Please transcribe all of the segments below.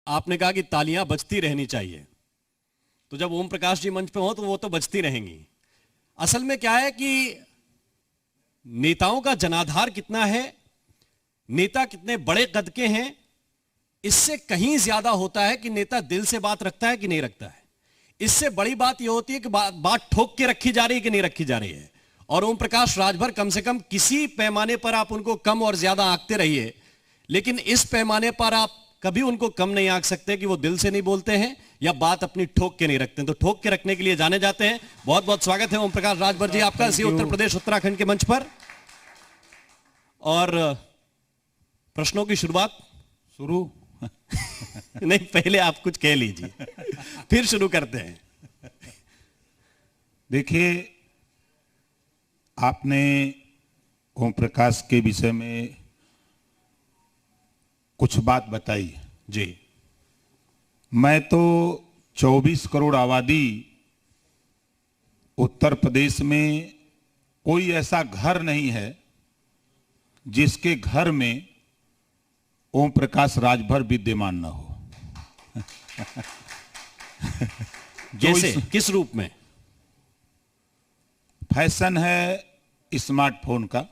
आपने कहा कि तालियां बजती रहनी चाहिए, तो जब ओम प्रकाश जी मंच पे हो तो वो तो बजती रहेंगी। असल में क्या है कि नेताओं का जनाधार कितना है, नेता कितने बड़े कद के हैं, इससे कहीं ज्यादा होता है कि नेता दिल से बात रखता है कि नहीं रखता है। इससे बड़ी बात यह होती है कि बात ठोक के रखी जा रही है कि नहीं रखी जा रही है। और ओम प्रकाश राजभर कम से कम किसी पैमाने पर आप उनको कम और ज्यादा आंकते रहिए, लेकिन इस पैमाने पर आप कभी उनको कम नहीं आंक सकते कि वो दिल से नहीं बोलते हैं या बात अपनी ठोक के नहीं रखते हैं। तो ठोक के रखने के लिए जाने जाते हैं। बहुत बहुत स्वागत है ओम प्रकाश राजभर जी आपका इसी उत्तर प्रदेश उत्तराखंड के मंच पर। और प्रश्नों की शुरुआत शुरू नहीं, पहले आप कुछ कह लीजिए फिर शुरू करते हैं। देखिए, आपने ओम प्रकाश के विषय में कुछ बात बताई जी। मैं तो 24 करोड़ आबादी उत्तर प्रदेश में कोई ऐसा घर नहीं है जिसके घर में ओम प्रकाश राजभर विद्यमान न हो। जैसे किस रूप में? फैशन है स्मार्टफोन का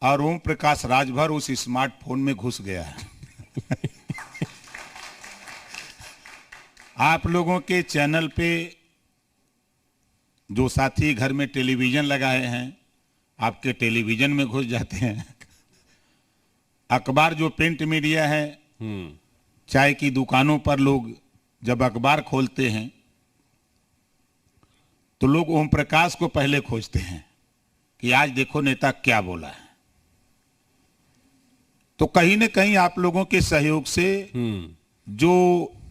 और ओम प्रकाश राजभर उस स्मार्टफोन में घुस गया है। आप लोगों के चैनल पे जो साथी घर में टेलीविजन लगाए हैं, आपके टेलीविजन में घुस जाते हैं। अखबार जो प्रिंट मीडिया है, चाय की दुकानों पर लोग जब अखबार खोलते हैं तो लोग ओम प्रकाश को पहले खोजते हैं कि आज देखो नेता क्या बोला है। तो कहीं न कहीं आप लोगों के सहयोग से जो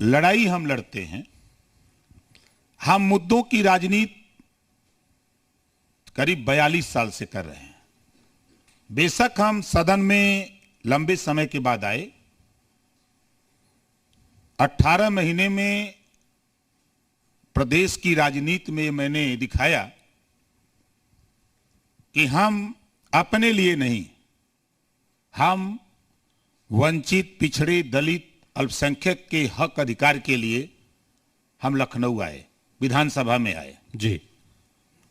लड़ाई हम लड़ते हैं, हम मुद्दों की राजनीति करीब 42 साल से कर रहे हैं। बेशक हम सदन में लंबे समय के बाद आए, 18 महीने में प्रदेश की राजनीति में मैंने दिखाया कि हम अपने लिए नहीं, हम वंचित, पिछड़े, दलित, अल्पसंख्यक के हक अधिकार के लिए हम लखनऊ आए, विधानसभा में आए जी।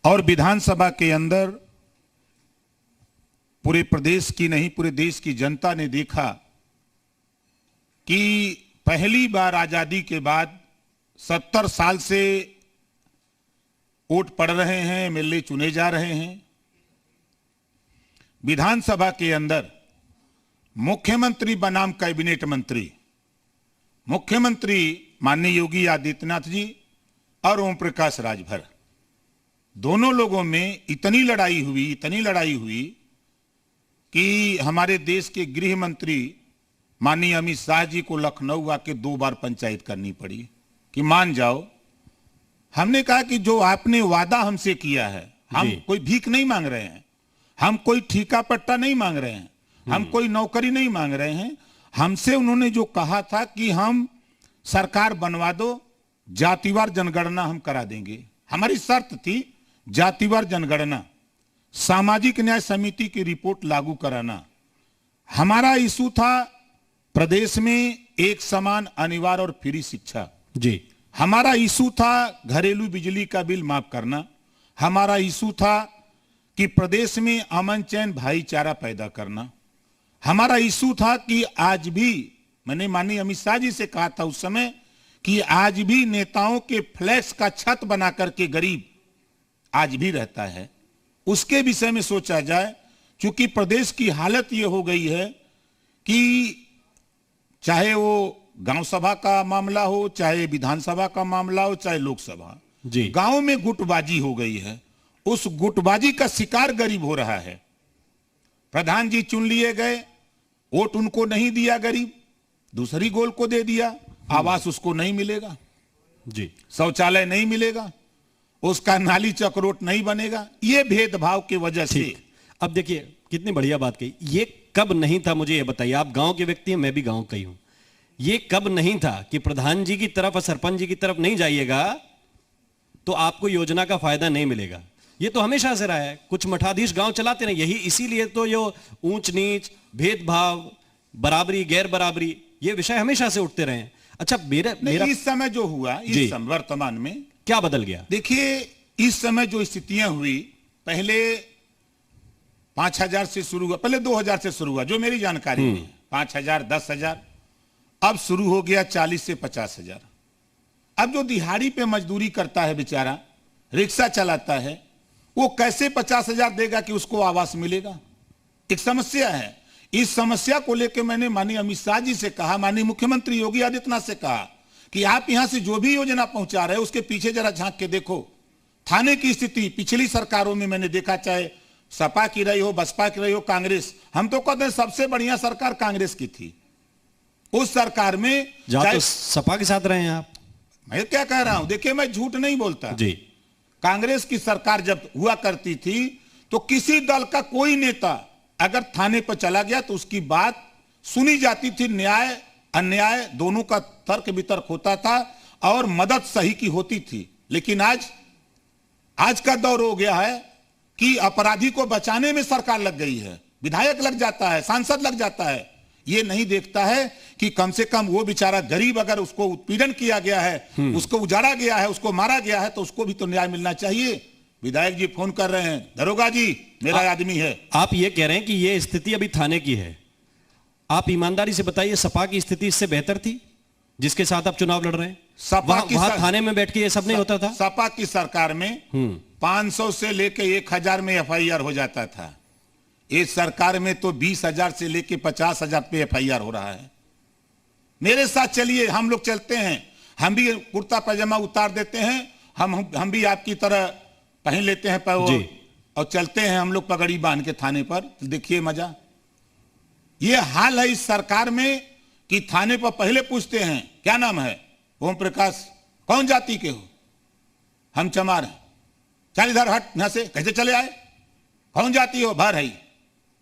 और विधानसभा के अंदर पूरे प्रदेश की नहीं, पूरे देश की जनता ने देखा कि पहली बार आजादी के बाद 70 साल से वोट पड़ रहे हैं, एमएलए चुने जा रहे हैं। विधानसभा के अंदर मुख्यमंत्री बनाम कैबिनेट मंत्री, मुख्यमंत्री माननीय योगी आदित्यनाथ जी और ओम प्रकाश राजभर, दोनों लोगों में इतनी लड़ाई हुई कि हमारे देश के गृह मंत्री माननीय अमित शाह जी को लखनऊ आके 2 बार पंचायत करनी पड़ी कि मान जाओ। हमने कहा कि जो आपने वादा हमसे किया है, हम कोई भीख नहीं मांग रहे हैं, हम कोई ठेका पट्टा नहीं मांग रहे हैं, हम कोई नौकरी नहीं मांग रहे हैं। हमसे उन्होंने जो कहा था कि हम सरकार बनवा दो, जातिवार जनगणना हम करा देंगे। हमारी शर्त थी जातिवार जनगणना, सामाजिक न्याय समिति की रिपोर्ट लागू कराना। हमारा इशू था प्रदेश में एक समान, अनिवार्य और फ्री शिक्षा जी। हमारा इशू था घरेलू बिजली का बिल माफ करना। हमारा इशू था कि प्रदेश में अमन चैन, भाईचारा पैदा करना। हमारा इशू था कि आज भी, मैंने माननीय अमित शाह जी से कहा था उस समय कि आज भी नेताओं के फ्लैक्स का छत बना करके गरीब आज भी रहता है, उसके विषय में सोचा जाए। क्योंकि प्रदेश की हालत ये हो गई है कि चाहे वो गांव सभा का मामला हो, चाहे विधानसभा का मामला हो, चाहे लोकसभा, जी, गांव में गुटबाजी हो गई है। उस गुटबाजी का शिकार गरीब हो रहा है। प्रधान जी चुन लिए गए, वोट उनको नहीं दिया गरीब, दूसरी गोल को दे दिया, आवास उसको नहीं मिलेगा जी, शौचालय नहीं मिलेगा, उसका नाली चक्रोट नहीं बनेगा। ये भेदभाव की वजह से। अब देखिए कितनी बढ़िया बात कही। ये कब नहीं था, मुझे ये बताइए। आप गांव के व्यक्ति हैं, मैं भी गांव का ही हूं। ये कब नहीं था कि प्रधान जी की तरफ और सरपंच जी की तरफ नहीं जाइएगा तो आपको योजना का फायदा नहीं मिलेगा। ये तो हमेशा से रहा है। कुछ मठाधीश गांव चलाते नहीं, यही इसीलिए तो ये ऊंच नीच, भेदभाव, बराबरी, गैर बराबरी, ये विषय हमेशा से उठते रहे हैं। अच्छा, मेरा इस समय जो हुआ, जी। इस समय वर्तमान में क्या बदल गया? देखिए, इस समय जो स्थितियां हुई, पहले 5,000 से शुरू हुआ, पहले 2,000 से शुरू हुआ, जो मेरी जानकारी में 5,000, 10,000, अब शुरू हो गया 40 से 50,000। अब जो दिहाड़ी पे मजदूरी करता है बेचारा, रिक्शा चलाता है, वो कैसे 50,000 देगा कि उसको आवास मिलेगा? एक समस्या है। इस समस्या को लेकर मैंने माननीय अमित शाह जी से कहा, माननीय मुख्यमंत्री योगी आदित्यनाथ से कहा कि आप यहां से जो भी योजना पहुंचा रहे हैं उसके पीछे जरा झांक के देखो। थाने की स्थिति पिछली सरकारों में मैंने देखा, चाहे सपा की रही हो, बसपा की रही हो, कांग्रेस, हम तो कहते हैं सबसे बढ़िया सरकार कांग्रेस की थी। उस सरकार में तो सपा के साथ रहे हैं आप। मैं क्या कह रहा हूं, देखिए मैं झूठ नहीं बोलता जी। कांग्रेस की सरकार जब हुआ करती थी तो किसी दल का कोई नेता अगर थाने पर चला गया तो उसकी बात सुनी जाती थी, न्याय अन्याय दोनों का तर्क वितर्क होता था और मदद सही की होती थी। लेकिन आज का दौर हो गया है कि अपराधी को बचाने में सरकार लग गई है, विधायक लग जाता है, सांसद लग जाता है, ये नहीं देखता है कि कम से कम वो बेचारा गरीब अगर उसको उत्पीड़न किया गया है, उसको उजाड़ा गया है, उसको मारा गया है, तो उसको भी तो न्याय मिलना चाहिए। विधायक जी फोन कर रहे हैं, दरोगा जी मेरा आदमी है। आप ये कह रहे हैं कि ये स्थिति अभी थाने की है। आप ईमानदारी से बताइए, सपा की स्थिति इससे बेहतर थी जिसके साथ आप चुनाव लड़ रहे हैं? वहां थाने में बैठ के ये सब नहीं होता था। सपा की सरकार में 500 से लेके 1,000 में FIR हो जाता था। इस सरकार में तो 20,000 से लेके 50,000 पे FIR हो रहा है। मेरे साथ चलिए, हम लोग चलते हैं, हम भी कुर्ता पैजामा उतार देते हैं, हम भी आपकी तरह पहन लेते हैं और चलते हैं हम लोग पगड़ी बांध के थाने पर। देखिए मजा, ये हाल है इस सरकार में कि थाने पर पहले पूछते हैं क्या नाम है, ओम प्रकाश, कौन जाति के हो? हम चमार हैं। चल इधर हट यहां से, कैसे चले आए? कौन जाति हो? भर है,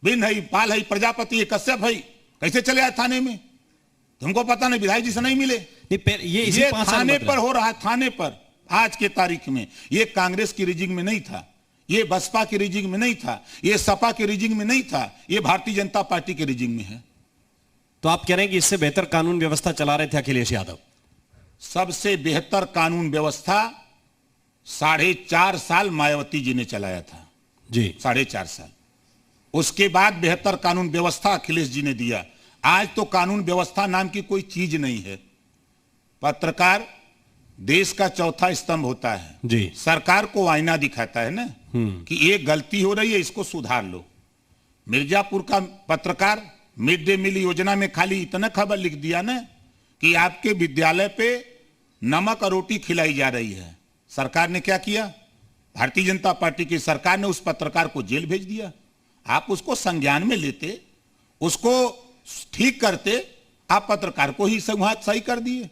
बिन है, पाल है, प्रजापति है, कश्यप है, कैसे चले आए थाने में? तुमको पता नहीं, विधायक जी से नहीं मिले? ये थाने पर हो रहा है, थाने पर आज के तारीख में। ये कांग्रेस की रिजिंग में नहीं था, ये बसपा की रिजिंग में नहीं था, ये सपा की रिजिंग में नहीं था, ये भारतीय जनता पार्टी की रिजिंग में है। तो आप कह रहे हैं कि इससे बेहतर कानून व्यवस्था चला रहे थे अखिलेश यादव? सबसे बेहतर कानून व्यवस्था 4.5 साल मायावती जी ने चलाया था जी, 4.5 साल। उसके बाद बेहतर कानून व्यवस्था अखिलेश जी ने दिया। आज तो कानून व्यवस्था नाम की कोई चीज नहीं है। पत्रकार देश का चौथा स्तंभ होता है जी। सरकार को आईना दिखाता है ना कि ये गलती हो रही है, इसको सुधार लो। मिर्जापुर का पत्रकार मिड डे मील योजना में खाली इतना खबर लिख दिया ना कि आपके विद्यालय पे नमक और रोटी खिलाई जा रही है। सरकार ने क्या किया? भारतीय जनता पार्टी की सरकार ने उस पत्रकार को जेल भेज दिया। आप उसको संज्ञान में लेते, उसको ठीक करते, आप पत्रकार को ही सही कर दिए।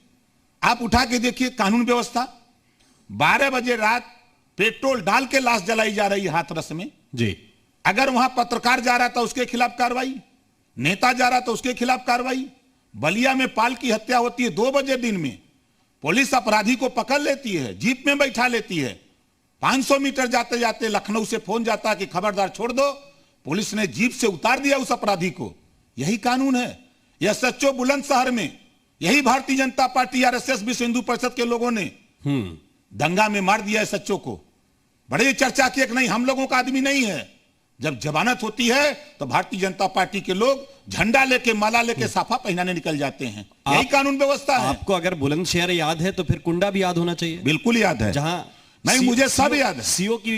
आप उठा के देखिए कानून व्यवस्था, 12 बजे रात पेट्रोल डाल के लाश जलाई जा रही है हाथरस में जी। अगर वहां पत्रकार जा रहा था उसके खिलाफ कार्रवाई, नेता जा रहा था उसके खिलाफ कार्रवाई। बलिया में पाल की हत्या होती है 2 बजे दिन में, पुलिस अपराधी को पकड़ लेती है, जीप में बैठा लेती है। 500 मीटर जाते जाते लखनऊ से फोन जाता है कि खबरदार छोड़ दो, पुलिस ने जीप से उतार दिया उस अपराधी को। यही कानून है। यह सच्चो बुलंदशहर में यही भारतीय जनता पार्टी RSS विश्व हिंदू परिषद के लोगों ने दंगा में मार दिया है सच्चो को। बड़े चर्चा की, नहीं हम लोगों का आदमी नहीं है। जब जमानत होती है तो भारतीय जनता पार्टी के लोग झंडा लेके, माला लेके, साफा पहनाने निकल जाते हैं। यही कानून व्यवस्था है। आपको अगर बुलंदशहर याद है तो फिर कुंडा भी याद होना चाहिए। बिल्कुल याद है, जहां नहीं मुझे सब याद है। सीओ की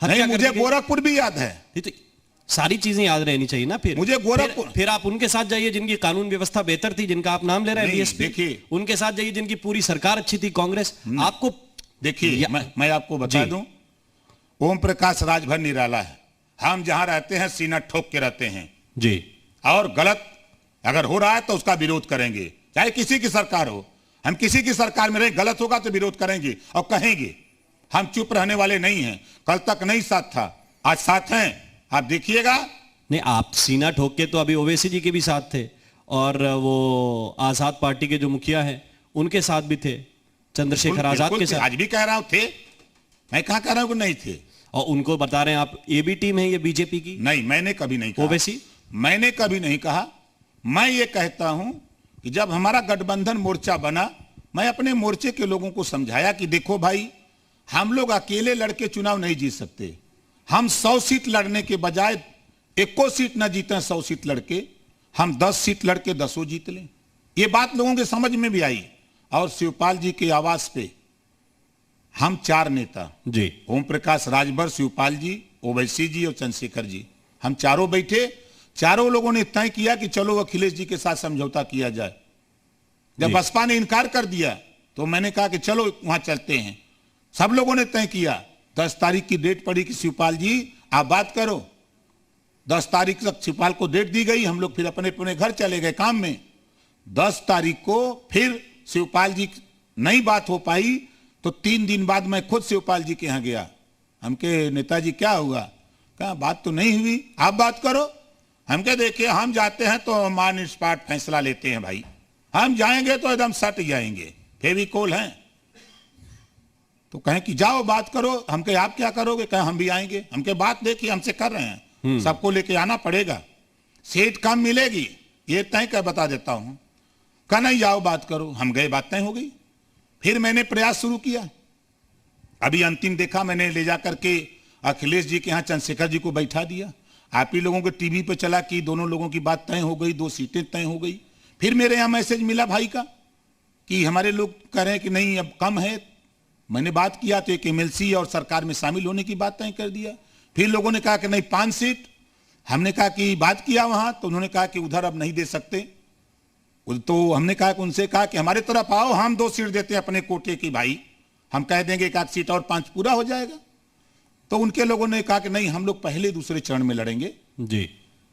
नहीं, मुझे गोरखपुर भी याद है। तो सारी चीजें याद रहनी चाहिए ना। फिर मुझे गोरखपुर, फिर आप उनके साथ जाइए जिनकी कानून व्यवस्था बेहतर थी, जिनका आप नाम ले रहे हैं DSP, देखिए उनके साथ जाइए जिनकी पूरी सरकार अच्छी थी, कांग्रेस। आपको देखिए मैं आपको बता दूं, ओम प्रकाश राजभर निराला है। हम जहां रहते हैं सीना ठोक के रहते हैं जी, और गलत अगर हो रहा है तो उसका विरोध करेंगे, चाहे किसी की सरकार हो। हम किसी की सरकार में रहे, गलत होगा तो विरोध करेंगे और कहेंगे। हम चुप रहने वाले नहीं हैं। कल तक नहीं साथ था, आज साथ हैं, आप देखिएगा। नहीं, आप सीना ठोक के तो अभी ओवैसी जी के भी साथ थे, और वो आजाद पार्टी के जो मुखिया हैं उनके साथ भी थे, चंद्रशेखर आजाद के साथ। आज भी कह रहा हूं थे, मैं कहां कह रहा हूं कि नहीं थे। और उनको बता रहे हैं आप AB टीम है ये बीजेपी की? नहीं, मैंने कभी नहीं कहा। ओवैसी? मैंने कभी नहीं कहा। मैं ये कहता हूं कि जब हमारा गठबंधन मोर्चा बना, मैं अपने मोर्चे के लोगों को समझाया कि देखो भाई, हम लोग अकेले लड़के चुनाव नहीं जीत सकते। हम 100 सीट लड़ने के बजाय 1 सीट न जीते 100 सीट लड़के, हम 10 सीट लड़के 10 जीत लें। ये बात लोगों के समझ में भी आई। और शिवपाल जी के आवास पे हम 4 नेता जी, ओम प्रकाश राजभर, शिवपाल जी, ओवैसी जी और चंद्रशेखर जी, हम चारों बैठे। चारों लोगों ने तय किया कि चलो अखिलेश जी के साथ समझौता किया जाए। जब बसपा ने इनकार कर दिया तो मैंने कहा कि चलो वहां चलते हैं। सब लोगों ने तय किया। 10 तारीख की डेट पड़ी कि शिवपाल जी आप बात करो। 10 तारीख तक शिवपाल को डेट दी गई। हम लोग फिर अपने अपने घर चले गए काम में। 10 तारीख को फिर शिवपाल जी नहीं बात हो पाई तो 3 दिन बाद मैं खुद शिवपाल जी के यहाँ गया। हमके नेताजी क्या हुआ? कहा बात तो नहीं हुई, आप बात करो। हमके देखिए, हम जाते हैं तो मान स्पॉट फैसला लेते हैं भाई। हम जाएंगे तो एकदम सट जाएंगे, फेविकोल हैं। तो कहें कि जाओ बात करो। हमके आप क्या करोगे? कहें हम भी आएंगे। हमके बात देखिए, हमसे कर रहे हैं, सबको लेके आना पड़ेगा, सीट कम मिलेगी, ये तय कर बता देता हूं। कहा नहीं जाओ बात करो। हम गए, बात तय हो गई। फिर मैंने प्रयास शुरू किया। अभी अंतिम देखा मैंने, ले जाकर के अखिलेश जी के यहाँ चंद्रशेखर जी को बैठा दिया। आप ही लोगों के टीवी पे चला कि दोनों लोगों की बात तय हो गई, 2 सीटें तय हो गई। फिर मेरे यहाँ मैसेज मिला भाई का कि हमारे लोग कह रहे हैं कि नहीं अब कम है। मैंने बात किया तो एक एमएलसी और सरकार में शामिल होने की बात तय कर दिया। फिर लोगों ने कहा कि नहीं 5 सीट। हमने कहा कि बात किया वहां, तो उन्होंने कहा कि उधर अब नहीं दे सकते। तो हमने कहा कि उनसे कहा कि हमारे तरफ आओ, हम 2 सीट देते हैं अपने कोटे की भाई, हम कह देंगे 1 सीट और 5 पूरा हो जाएगा। तो उनके लोगों ने कहा कि नहीं हम लोग पहले दूसरे चरण में लड़ेंगे जी।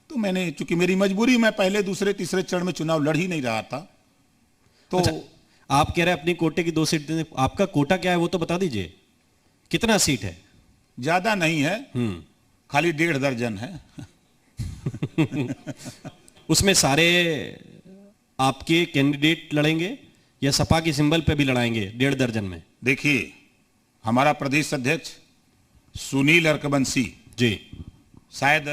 तो मैंने, चूंकि मेरी मजबूरी, मैं पहले दूसरे तीसरे चरण में चुनाव लड़ ही नहीं रहा था। तो अच्छा, आप कह रहे हैं अपनी कोटे की 2 सीट देने, आपका कोटा क्या है वो तो बता दीजिए, कितना सीट है? ज्यादा नहीं है, खाली 1.5 दर्जन है। उसमें सारे आपके कैंडिडेट लड़ेंगे या सपा की सिंबल पे भी लड़ाएंगे 1.5 दर्जन में? देखिए, हमारा प्रदेश अध्यक्ष सुनील अर्कबंसी जी शायद